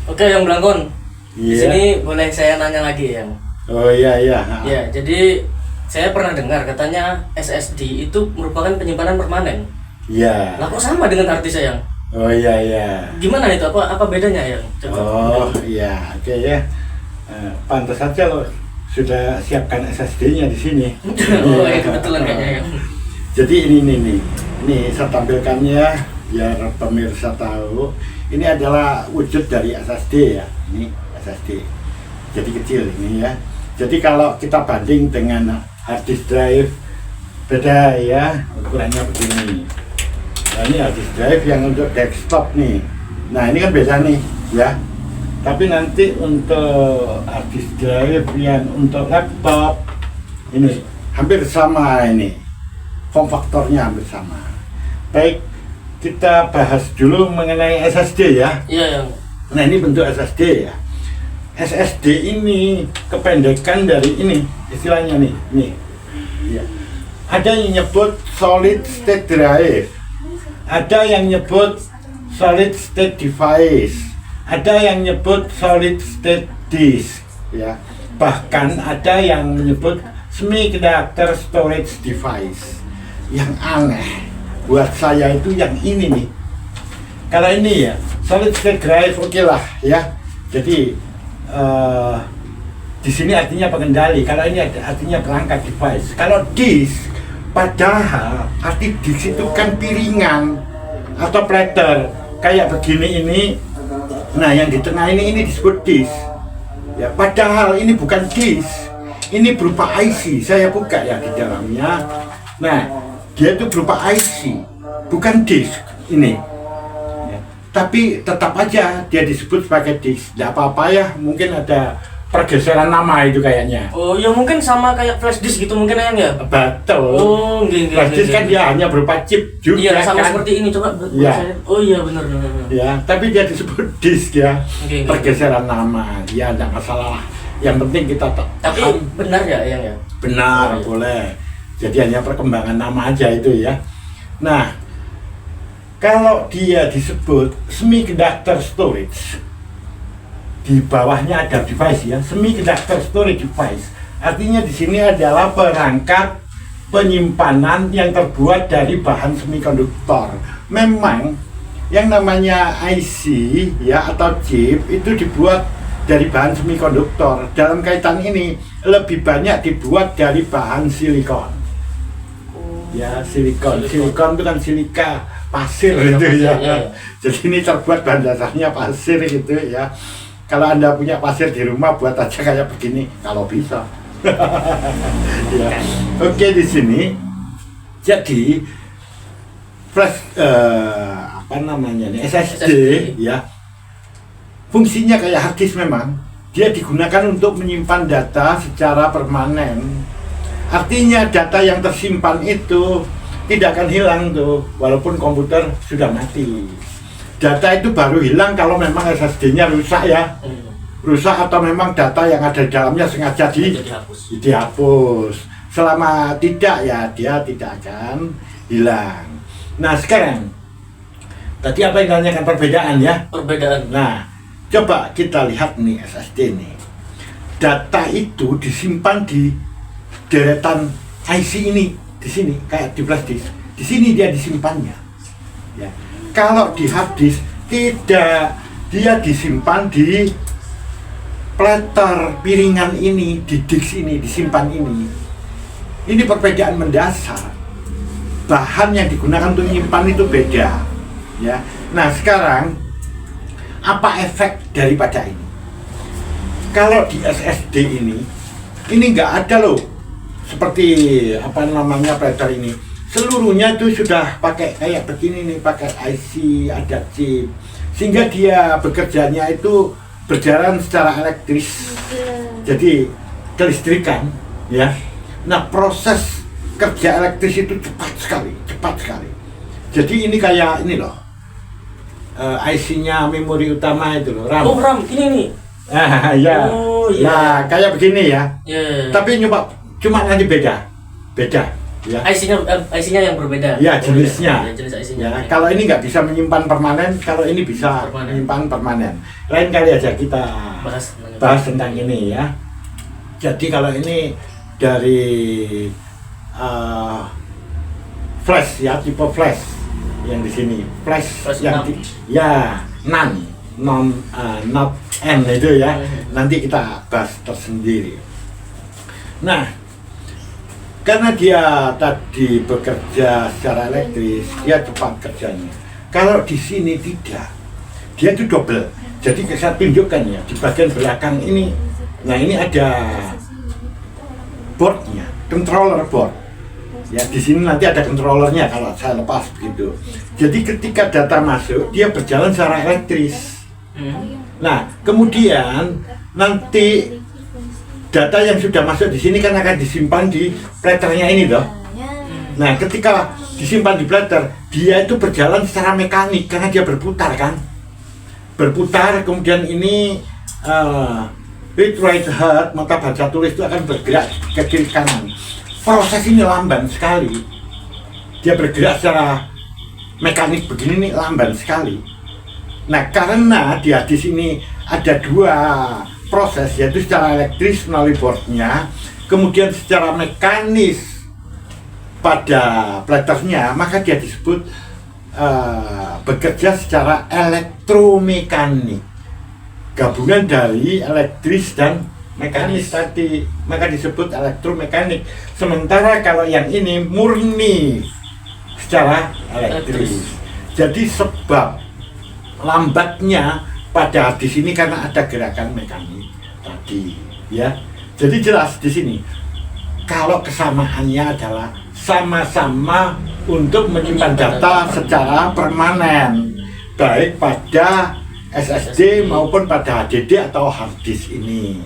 Oke, yang Blangkon. Di Iya. sini boleh saya nanya lagi ya. Oh iya iya. Ya, jadi saya pernah dengar katanya SSD itu merupakan penyimpanan permanen. Iya. Lah kok sama dengan arti sayang? Oh iya iya. Gimana itu? Apa bedanya ya? Coba. Oh iya, oke ya. Pantas saja lo sudah siapkan SSD-nya di sini. Oh, ya kebetulan kayaknya ya. Jadi ini saya tampilkan ya biar pemirsa tahu. Ini adalah wujud dari SSD ya. Ini SSD. Jadi kecil ini ya. Jadi kalau kita banding dengan hard disk drive beda ya, ukurannya begini. Nah, ini hard disk drive yang untuk desktop nih. Nah ini kan beda nih ya. Tapi nanti untuk hard disk drive yang untuk laptop ini hampir sama ini. Form faktornya hampir sama. Baik, kita bahas dulu mengenai SSD ya. Iya, yang. Nah ini bentuk SSD ya. SSD ini kependekan dari ini istilahnya nih. Ya. Ada yang nyebut solid state drive, ada yang nyebut solid state device, ada yang nyebut solid state disk, ya. Bahkan ada yang menyebut semiconductor storage device. Yang aneh buat saya itu yang ini nih. Kalau ini ya solid state drive oke lah ya. Jadi di sini artinya pengendali. Kalau ini artinya perangkat device. Kalau disk, padahal arti disk itu kan piringan atau platter kayak begini ini. Nah yang di tengah ini disebut disk. Ya padahal ini bukan disk. Ini berupa IC. Saya buka ya di dalamnya. Nah dia itu berupa IC, bukan disk ini. Ya. Tapi tetap aja dia disebut sebagai disk. Tidak apa-apa ya, mungkin ada pergeseran nama itu kayaknya. Oh, ya mungkin sama kayak flash disk gitu mungkin ya. Betul. Oh, nggih. Flash disk kan dia hanya berupa chip juga. Iya, sama kan? seperti ini coba. Iya. Oh iya benar. Ya, tapi dia disebut disk ya. Nggih. Pergeseran nama, ya tidak masalah. Yang penting kita Tapi benar ya, yang ya. benar, Oh, iya. boleh. Jadi hanya perkembangan nama aja itu ya. Nah, kalau dia disebut semiconductor storage, di bawahnya ada device ya, semiconductor storage device. Artinya di sini adalah perangkat penyimpanan yang terbuat dari bahan semikonduktor. Memang yang namanya IC ya atau chip itu dibuat dari bahan semikonduktor. Dalam kaitan ini lebih banyak dibuat dari bahan silikon. Ya silikon itu kan silika pasir Silika gitu pasir, ya. ya. Jadi ini terbuat bahan dasarnya pasir gitu ya. Kalau Anda punya pasir di rumah buat aja kayak begini kalau bisa. Ya. Oke di sini jadi flash apa namanya nih SSD ya. Fungsinya kayak hard disk memang. Dia digunakan untuk menyimpan data secara permanen. Artinya data yang tersimpan itu tidak akan hilang tuh, walaupun komputer sudah mati. Data itu baru hilang kalau memang SSD-nya rusak ya. Rusak atau memang data yang ada di dalamnya sengaja dihapus. Selama tidak ya dia tidak akan hilang. Nah sekarang, tadi apa yang ditanyakan perbedaan ya? Perbedaan. Nah, coba kita lihat nih SSD nih. Data itu disimpan di deretan IC ini di sini kayak di flash disk. Di sini dia disimpannya. Ya. Kalau di hard disk tidak, dia disimpan di platter piringan ini, di disk ini disimpan ini. Ini perbedaan mendasar. Bahan yang digunakan untuk menyimpan itu beda. Ya. Nah, sekarang apa efek daripada ini? Kalau di SSD ini nggak ada loh seperti apa namanya platter ini. Seluruhnya itu sudah pakai kayak begini nih, pakai IC, ada chip, sehingga dia bekerjanya itu berjalan secara elektris. Jadi kelistrikan, ya. Nah proses kerja elektris itu cepat sekali. Jadi ini kayak ini loh, IC-nya memori utama itu loh, RAM. Oh, RAM ini nih. Ya. Oh iya. Nah kayak begini ya. Ya. Tapi cuma nanti beda. ya. IC-nya yang berbeda. Ya, jenisnya. Ya, jenis IC-nya. Ya, Oke. kalau ini nggak bisa menyimpan permanen, kalau ini bisa Permanen. menyimpan permanen. Lain kali aja kita bahas tentang ini ya. Jadi kalau ini dari flash ya, tipe flash yang di sini. Flash yang ya not N itu ya. Nanti kita bahas tersendiri. Nah, karena dia tadi bekerja secara elektris, dia cepat kerjanya. Kalau di sini tidak, dia itu double. Jadi saya tunjukkan ya, di bagian belakang ini, nah ini ada boardnya, controller board. Ya di sini nanti ada controllernya kalau saya lepas begitu. Jadi ketika data masuk, dia berjalan secara elektris. Nah kemudian nanti data yang sudah masuk di sini kan akan disimpan di platernya ini toh. Nah, ketika disimpan di plater, dia itu berjalan secara mekanik karena dia berputar kan. Berputar, kemudian ini read write head, mata baca tulis itu akan bergerak ke kiri kanan. Proses ini lamban sekali. Dia bergerak secara mekanik begini nih lamban sekali. Nah, karena dia di sini ada dua proses, yaitu secara elektris melalui boardnya, kemudian secara mekanis pada platernya, maka dia disebut bekerja secara elektromekanik, gabungan dari elektris dan mekanis tadi, maka disebut elektromekanik. Sementara kalau yang ini murni secara elektris. Jadi sebab lambatnya pada di sini karena ada gerakan mekanik tadi, ya. Jadi jelas di sini kalau kesamaannya adalah sama-sama untuk menyimpan data secara permanen, baik pada SSD maupun pada HDD atau hard disk ini.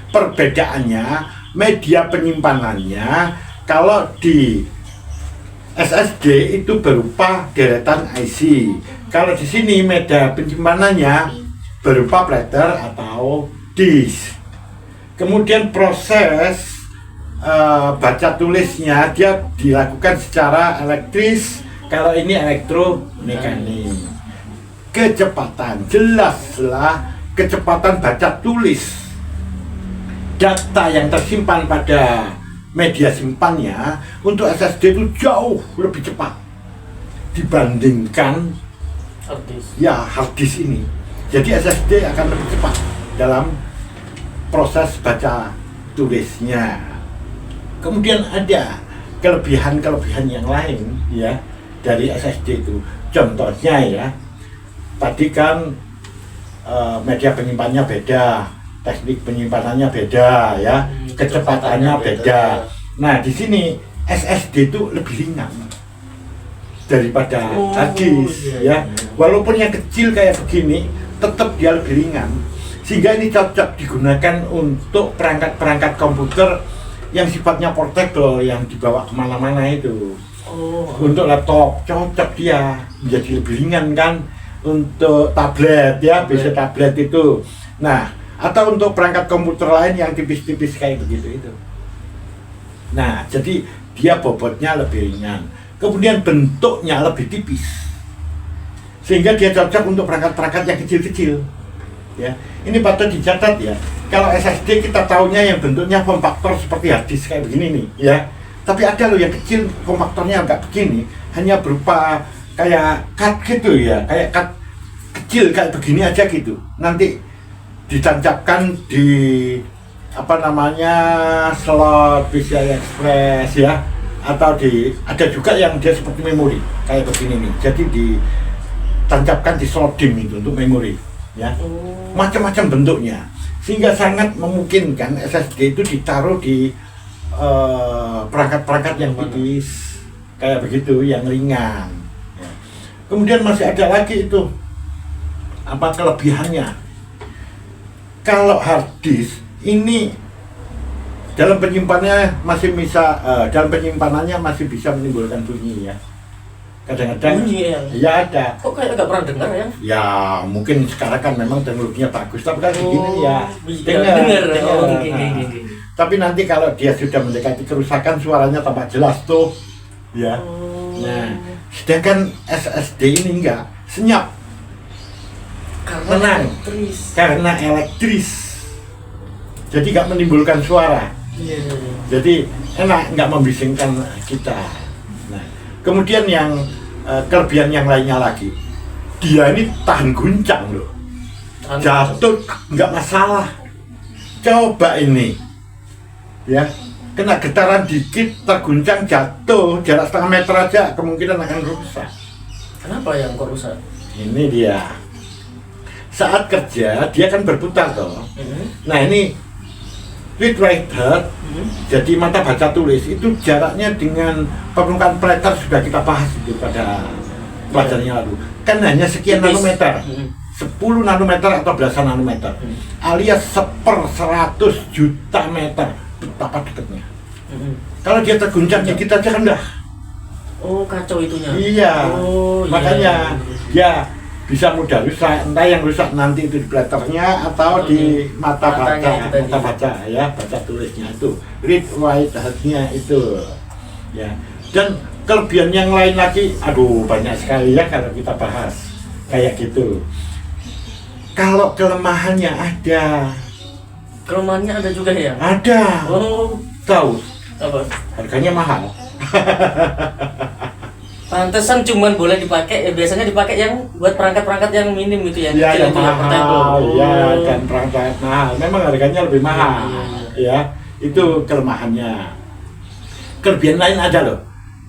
Perbedaannya media penyimpanannya, kalau di SSD itu berupa deretan IC. Kalau di sini media penyimpanannya berupa platter atau disk. Kemudian proses baca tulisnya dia dilakukan secara elektris, kalau ini elektromekanik. Kecepatan, jelaslah kecepatan baca tulis data yang tersimpan pada media simpannya untuk SSD itu jauh lebih cepat dibandingkan hard disk ini. Jadi SSD akan lebih cepat dalam proses baca tulisnya. Kemudian ada kelebihan-kelebihan yang lain ya dari SSD itu. Contohnya ya, tadi kan media penyimpannya beda, teknik penyimpanannya beda ya, kecepatannya beda. Nah, di sini SSD itu lebih ringan daripada hard disk ya. Walaupun yang kecil kayak begini, tetap dia lebih ringan. Sehingga ini cocok digunakan untuk perangkat-perangkat komputer yang sifatnya portable, yang dibawa kemana-mana itu. Untuk laptop cocok dia, menjadi lebih ringan kan. Untuk tablet ya, bisa tablet itu. Nah, atau untuk perangkat komputer lain yang tipis-tipis kayak begitu itu. Nah, jadi dia bobotnya lebih ringan. Kemudian bentuknya lebih tipis. Sehingga dia cocok untuk perangkat-perangkat yang kecil-kecil. Ya, ini patut dicatat ya. Kalau SSD kita tahunya yang bentuknya kompaktor seperti hard disk kayak begini nih, ya. Tapi ada loh yang kecil kompaktornya enggak begini, hanya berupa kayak card gitu ya, kayak card kecil kayak begini aja gitu. Nanti ditancapkan di slot PCI Express ya, atau ada juga yang dia seperti memori kayak begini nih. Jadi ditancapkan di slot DIMM itu untuk memori ya. Macam-macam bentuknya, sehingga sangat memungkinkan SSD itu ditaruh di perangkat-perangkat yang tipis kayak begitu, yang ringan ya. Kemudian masih ada lagi itu kelebihannya. Kalau hard disk ini dalam penyimpanannya masih bisa menimbulkan bunyi ya. Kadang-kadang ya ada. Kok kayak nggak pernah dengar ya? Ya mungkin sekarang kan memang teknologinya bagus, tapi kan begini ya dengar. dengar. Tapi nanti kalau dia sudah mendekati kerusakan, suaranya tampak jelas tuh, ya. Nah, sedangkan SSD ini enggak, senyap. Tenang, karena elektris. Jadi nggak menimbulkan suara. Jadi enak, nggak membisingkan kita. Nah, kemudian yang kelebihan yang lainnya lagi, dia ini tahan guncang loh. Jatuh nggak masalah. Coba ini, ya, kena getaran dikit, terguncang, jatuh jarak setengah meter aja kemungkinan akan rusak. Kenapa yang kok rusak? Ini dia. Saat kerja dia kan berputar toh. Nah ini read writer, jadi mata baca tulis itu jaraknya dengan permukaan platter sudah kita bahas itu pada pelajaran yang lalu. Kan hanya sekian nanometer, 10 nanometer atau belasan nanometer, alias 1/100 juta meter. Betapa dekatnya. Kalau dia terguncang dikit aja kan dah. Oh, kacau itunya. Iya. Oh, makanya ya bisa mudah rusak, entah yang rusak nanti itu di pletternya atau di mata baca ya, baca tulisnya itu, read write-nya itu ya. Dan kelebihan yang lain lagi, aduh banyak sekali ya kalau kita bahas kayak gitu. Kalau kelemahannya ada. Kelemahannya ada juga ya? Ada. Oh, tahu apa? Harganya mahal. Pantesan cuman boleh dipakai, biasanya dipakai yang buat perangkat-perangkat yang minim gitu ya. Iya, yang itu ya, mahal, ya, Oh. dan perangkat mahal. Memang harganya lebih mahal, ya. Itu kelemahannya. Kelebihan lain ada loh,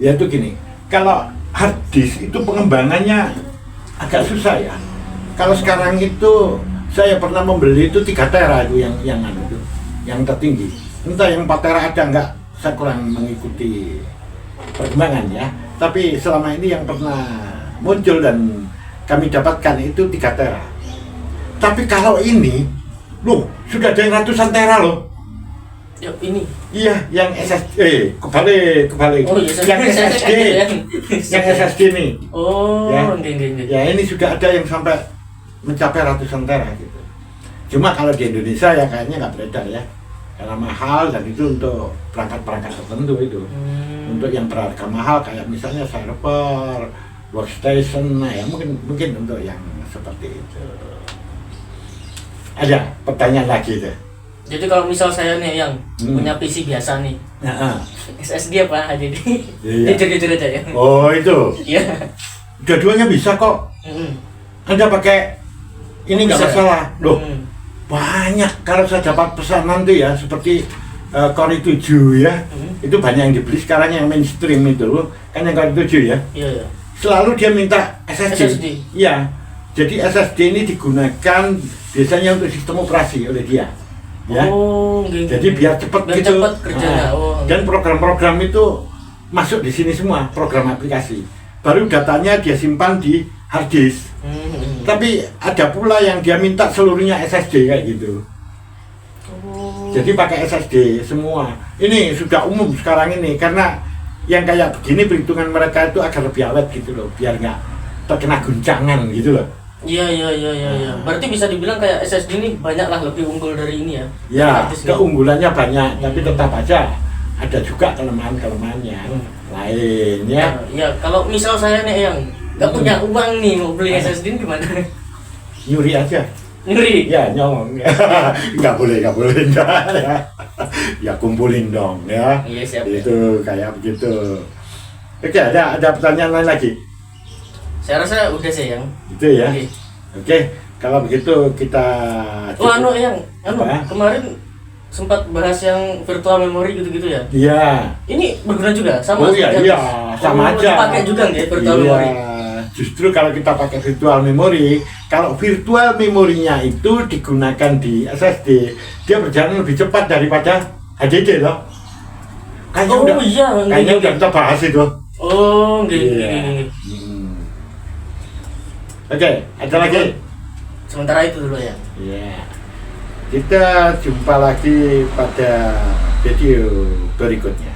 yaitu gini. Kalau hard disk itu pengembangannya agak susah ya. Kalau sekarang itu saya pernah membeli itu 3 tera itu yang tertinggi. Entah yang 4 tera ada enggak, saya kurang mengikuti perkembangan ya. Tapi selama ini yang pernah muncul dan kami dapatkan itu 3 tera. Tapi kalau ini, loh, sudah ada yang ratusan tera loh. Ya, ini. Iya, yang SSD, kebalik. Oh, iya, yang SSD, yang SSD nih. Oh, ya. enggak. Ya, ini juga ada yang sampai mencapai ratusan tera gitu. Cuma kalau di Indonesia ya kayaknya nggak beredar ya, karena mahal dan itu untuk perangkat-perangkat tertentu itu. Untuk yang berharga mahal kayak misalnya server, workstation, nah ya mungkin untuk yang seperti itu. Ada pertanyaan lagi deh. Jadi kalau misal saya nih yang punya PC biasa nih, SSD apa HDD? Iya. Jujur aja ya. Oh itu. Iya. Dua-duanya bisa kok. Anda pakai ini nggak masalah. Loh, banyak kalau saya dapat pesanan tuh ya seperti Core i7 ya, itu banyak yang dibeli sekarang yang mainstream itu kan yang Core i7 ya. Iya. Selalu dia minta SSD. Iya. Jadi SSD ini digunakan biasanya untuk sistem operasi oleh dia. Ya. Oh, jadi biar cepat gitu. Cepat kerjanya. Dan program-program itu masuk di sini semua, program aplikasi. Baru datanya dia simpan di hard disk. Tapi ada pula yang dia minta seluruhnya SSD kayak gitu. Jadi pakai SSD semua. Ini sudah umum sekarang ini karena yang kayak begini perhitungan mereka itu agar lebih awet gitu loh, biar nggak terkena guncangan gitu loh. Iya. Berarti bisa dibilang kayak SSD ini banyak lah lebih unggul dari ini ya. Ya, keunggulannya banyak, tapi tetap aja ada juga kelemahan-kelemahannya lain ya. Ya, kalau misal saya nih yang nggak punya uang nih mau beli SSD gimana? Nyuri aja. Nyuri? Ya, nyolong. nggak boleh enggak ya. Ya kumpulin dong ya. Iya, siap. Itu kayak begitu. Oke, ada pertanyaan lain lagi? Saya rasa udah sih yang. Itu ya. Oke, kalau begitu kita kemarin sempat bahas yang virtual memory gitu-gitu ya. Iya. Ini berguna juga sama. Oh iya, sama aja. Dipakai juga nggak ya virtual memory? Justru kalau kita pakai virtual memory, kalau virtual memorinya itu digunakan di SSD, dia berjalan lebih cepat daripada HDD loh. Kayaknya udah kita bahas itu. Oh, gini. Oke, ada lagi? Sementara itu dulu ya. Iya. Kita jumpa lagi pada video berikutnya.